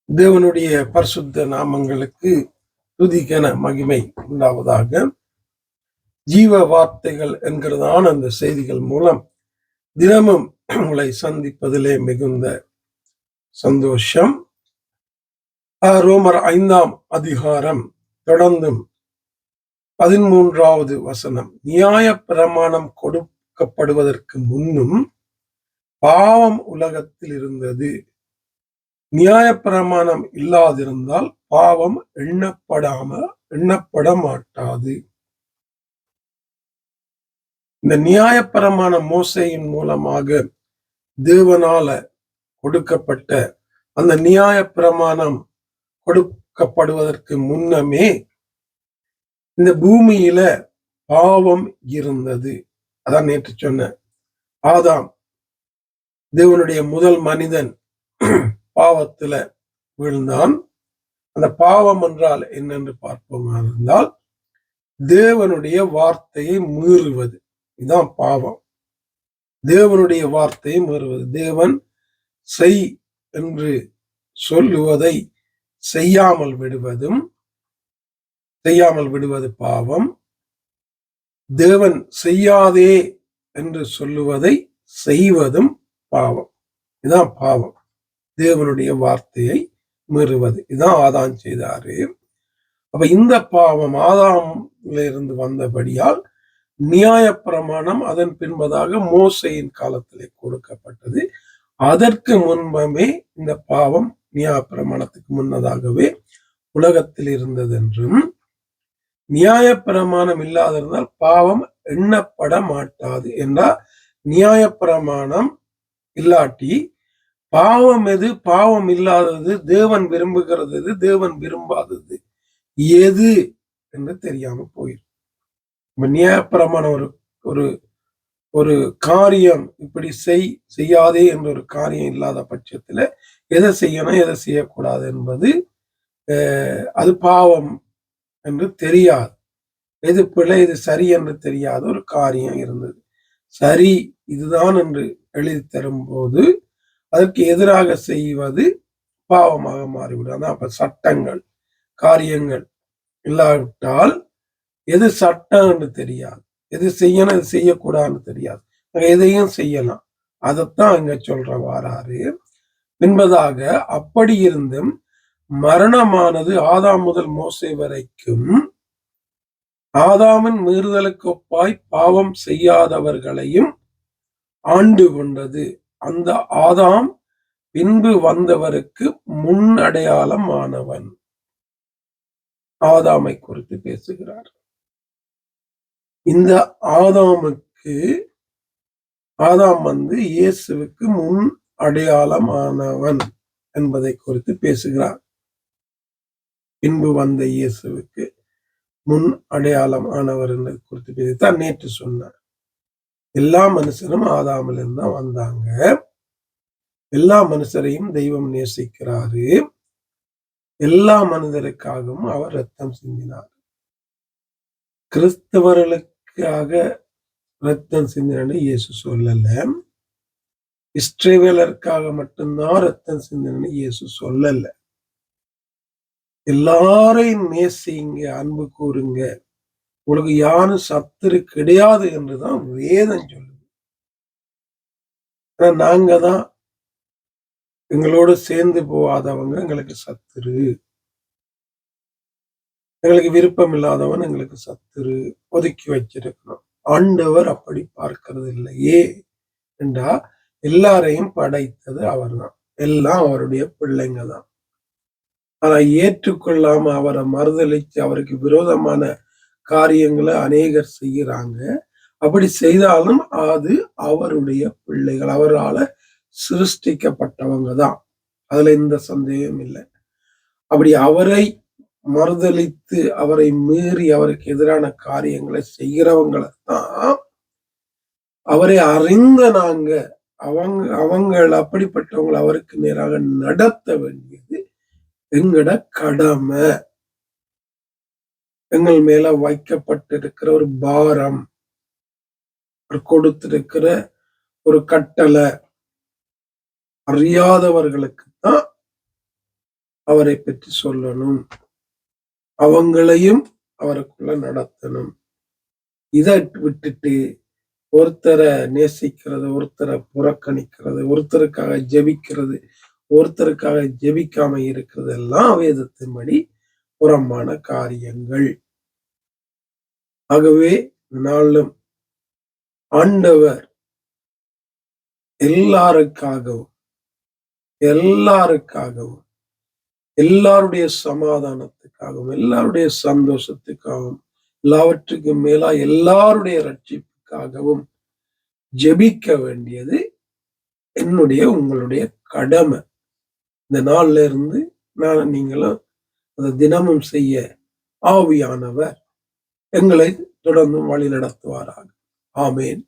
தேவனுடைய பரிசுத்த நாமங்களுக்கு துதிக்கன மகிமை உண்டாவதாக. ஜீவ வார்த்தைகள் என்கிறதான அந்த செய்திகள் மூலம் தினமும் உங்களை சந்திப்பதிலே மிகுந்த சந்தோஷம். ரோமர் 5ஆம் அதிகாரம் தொடர்ந்தும் 13வது வசனம். நியாய பிரமாணம் கொடுக்கப்படுவதற்கு முன்னும் பாவம் உலகத்தில் இருந்தது. நியாயப்பிரமாணம் இல்லாதிருந்தால் பாவம் எண்ணப்பட மாட்டாது. இந்த நியாயப்பிரமாண மோசையின் மூலமாக தேவனால கொடுக்கப்பட்ட அந்த நியாயப்பிரமாணம் கொடுக்கப்படுவதற்கு முன்னமே இந்த பூமியில பாவம் இருந்தது. அதான் நேற்று சொன்ன ஆதாம் தேவனுடைய முதல் மனிதன் பாவத்துல விழுந்தான். அந்த பாவம் என்றால் என்னென்று பார்ப்போமா இருந்தால் தேவனுடைய வார்த்தையை மீறுவது. இதுதான் பாவம். தேவனுடைய வார்த்தையை மீறுவது. தேவன் செய் என்று சொல்லுவதை செய்யாமல் விடுவது பாவம். தேவன் செய்யாதே என்று சொல்லுவதை செய்வதும் பாவம். இதுதான் பாவம். தேவனுடைய வார்த்தையை மீறுவது. இதான் ஆதாம் செய்தாரு. அப்ப இந்த பாவம் ஆதாம்ல இருந்து வந்தபடியால் நியாயப்பிரமாணம் அதன் பின்பதாக மோசையின் காலத்திலே கொடுக்கப்பட்டது. அதற்கு முன்பமே இந்த பாவம் நியாயப்பிரமாணத்துக்கு முன்னதாகவே உலகத்தில் இருந்தது என்றும், நியாயப்பிரமாணம் இல்லாதிருந்தால் பாவம் எண்ணப்பட மாட்டாது என்றால், நியாயப்பிரமாணம் இல்லாட்டி பாவம் எது, பாவம் இல்லாதது, தேவன் விரும்புகிறது எது, தேவன் விரும்பாதது எது என்று தெரியாம போயிடும். நியாயப்பிரமாணம் ஒரு ஒரு காரியம் இப்படி செய்யாதே என்ற ஒரு காரியம் இல்லாத பட்சத்துல எதை செய்யணும் எதை செய்யக்கூடாது என்பது அது பாவம் என்று தெரியாது. எது பிழை எது சரி என்று தெரியாத ஒரு காரியம் இருந்தது. சரி இதுதான் என்று எழுதி தரும்போது அதற்கு எதிராக செய்வது பாவமாக மாறிவிடும். அதான் அப்ப சட்டங்கள் காரியங்கள் இல்லாவிட்டால் எது சட்டம் என்று தெரியாது, எது செய்யணும் எது செய்யக்கூடாதுன்னு தெரியாது. எதையும் செய்யலாம். அதைத்தான் அங்க சொல்ற வாராரு. பின்பதாக அப்படி இருந்தும் மரணமானது ஆதாம் முதல் மோசே வரைக்கும் ஆதாமின் மீறுதலுக்கு ஒப்பாய் பாவம் செய்யாதவர்களையும் ஆண்டு கொண்டது. அந்த ஆதாம் பின்பு வந்தவருக்கு முன் அடையாளமானவன். ஆதாமை குறித்து பேசுகிறார். இந்த ஆதாம் இயேசுவுக்கு முன் அடையாளமானவன் என்பதை குறித்து பேசுகிறார். பின்பு வந்த இயேசுவுக்கு முன் அடையாளம் ஆனவர் என்பதை குறித்து பேசித்தான் நேற்று சொன்னார். எல்லா மனுஷரும் ஆதாமிலிருந்து தான் வந்தாங்க. எல்லா மனுஷரையும் தெய்வம் நேசிக்கிறாரு. எல்லா மனிதருக்காகவும் அவர் ரத்தம் சிந்தினார். கிறிஸ்தவர்களுக்காக ரத்தம் சிந்தினு இயேசு சொல்லல. இஸ்ரவேலருக்காக மட்டும்தான் ரத்தம் சிந்தினு இயேசு சொல்லல. எல்லாரையும் நேசிங்க, அன்பு கூறுங்க, உங்களுக்கு யாரும் சத்துரு கிடையாது என்றுதான் வேதம் சொல்லுது. நாங்க தான் எங்களோட சேர்ந்து போகாதவங்க எங்களுக்கு சத்துரு, எங்களுக்கு விருப்பம் இல்லாதவன் எங்களுக்கு சத்துரு ஒதுக்கி வச்சிருக்கணும். ஆண்டவர் அப்படி பார்க்கிறது இல்லையே என்றா எல்லாரையும் படைத்தது அவர் தான். எல்லாம் அவருடைய பிள்ளைங்க தான். ஆனா ஏற்றுக்கொள்ளாம அவரை மறுதளிச்சு அவருக்கு விரோதமான காரியங்களை அநேகர் செய்யறாங்க. அப்படி செய்தாலும் அது அவருடைய பிள்ளைகள், அவரால் சிருஷ்டிக்கப்பட்டவங்க தான். அதுல எந்த சந்தேகம் இல்லை. அப்படி அவரை மறுதளித்து அவரை மீறி அவருக்கு எதிரான காரியங்களை செய்கிறவங்களைத்தான் அவரை அறிந்த நாங்க அவங்கள் அப்படிப்பட்டவங்களை அவருக்கு நேராக நடத்த வேண்டியது எங்கட கடமை. எங்கள் மேல வைக்கப்பட்டிருக்கிற ஒரு பாரம், கொடுத்திருக்கிற ஒரு கட்டளை. அறியாதவர்களுக்கு தான் அவரை பற்றி சொல்லணும், அவங்களையும் அவருக்குள்ள நடத்தணும். இதை விட்டுட்டு ஒருத்தரை நேசிக்கிறது, ஒருத்தரை புறக்கணிக்கிறது, ஒருத்தருக்காக ஜெபிக்கிறது, ஒருத்தருக்காக ஜெபிக்காம இருக்கிறது எல்லாம் வேதத்தின்படி புறம்பான காரியங்கள். ஆகவே நாளும் ஆண்டவர் எல்லாருக்காகவும் எல்லாருக்காகவும் எல்லாருடைய சமாதானத்துக்காகவும் எல்லாருடைய சந்தோஷத்துக்காகவும் எல்லாவற்றுக்கும் மேலா எல்லாருடைய ரட்சிப்புக்காகவும் ஜெபிக்க வேண்டியது என்னுடைய உங்களுடைய கடமை. இந்த நாள்ல இருந்து நீங்களும் அதை தினமும் செய்ய ஆவியானவர் எங்களை தொடர்ந்து வழி நடத்துவாராக. ஆமேன்.